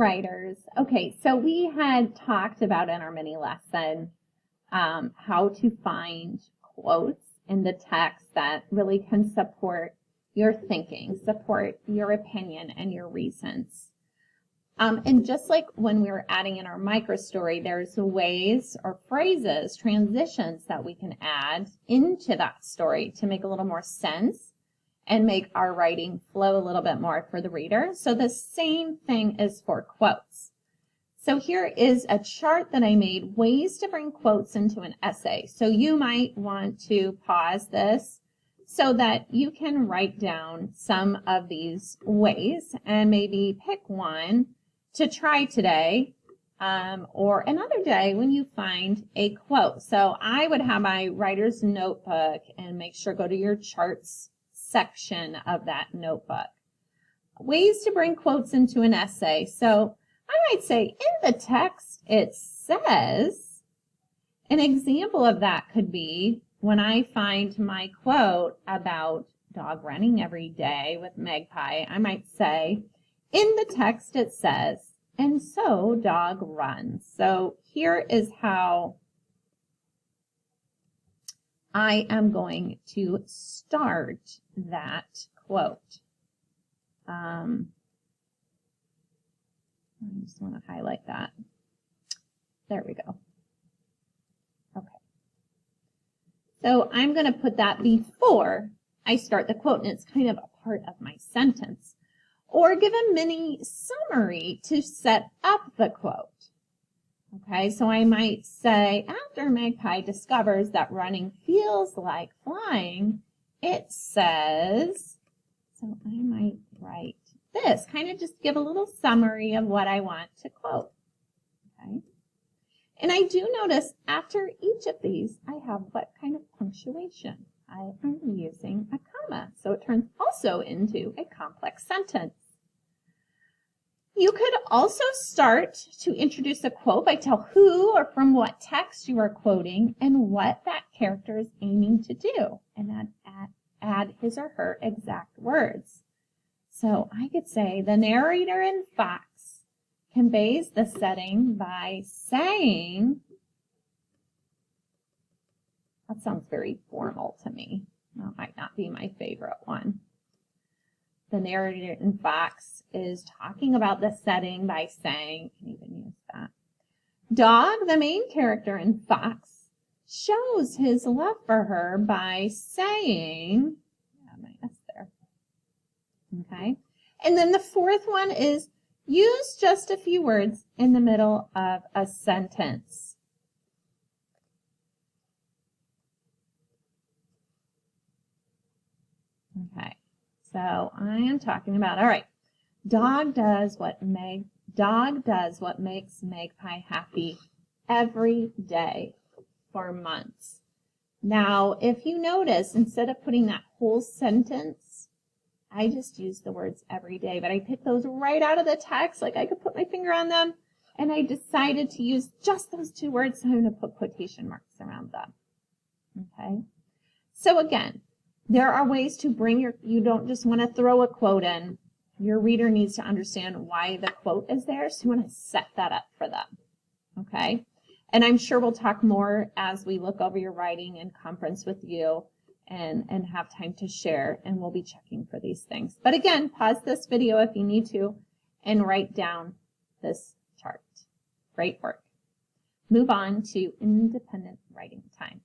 writers. Okay, so we had talked about in our mini lesson how to find quotes in the text that really can support your thinking, support your opinion and your reasons. And just like when we were adding in our microstory, there's ways or phrases, transitions that we can add into that story to make a little more sense and make our writing flow a little bit more for the reader. So the same thing is for quotes. So here is a chart that I made, ways to bring quotes into an essay. So you might want to pause this so that you can write down some of these ways and maybe pick one to try today or another day when you find a quote. So I would have my writer's notebook and make sure go to your charts section of that notebook. Ways to bring quotes into an essay. So I might say in the text it says, an example of that could be when I find my quote about dog running every day with Magpie, I might say, in the text it says, and so dog runs. So here is how I am going to start that quote. I just want to highlight that. There we go. Okay. So I'm going to put that before I start the quote, and it's kind of a part of my sentence. Or give a mini summary to set up the quote. Okay, so I might say, after Magpie discovers that running feels like flying, it says, so I might write this, kind of just give a little summary of what I want to quote. Okay, and I do notice after each of these, I have what kind of punctuation? I am using a comma, so it turns also into a complex sentence. You could also start to introduce a quote by telling who or from what text you are quoting and what that character is aiming to do, and add his or her exact words. So I could say the narrator in Fox conveys the setting by saying, that sounds very formal to me. That might not be my favorite one. The narrator in Fox is talking about the setting by saying, you can even use that. Dog, the main character in Fox, shows his love for her by saying, my S there. Okay. And then the fourth one is use just a few words in the middle of a sentence. Okay. So I am talking about, all right, dog does what makes Magpie happy every day for months. Now, if you notice, instead of putting that whole sentence, I just use the words every day, but I picked those right out of the text, like I could put my finger on them, and I decided to use just those two words, so I'm going to put quotation marks around them. Okay? So again, there are ways to bring you don't just want to throw a quote in. Your reader needs to understand why the quote is there, so you want to set that up for them. Okay? And I'm sure we'll talk more as we look over your writing and conference with you and have time to share, and we'll be checking for these things. But again, pause this video if you need to and write down this chart. Great work. Move on to independent writing time.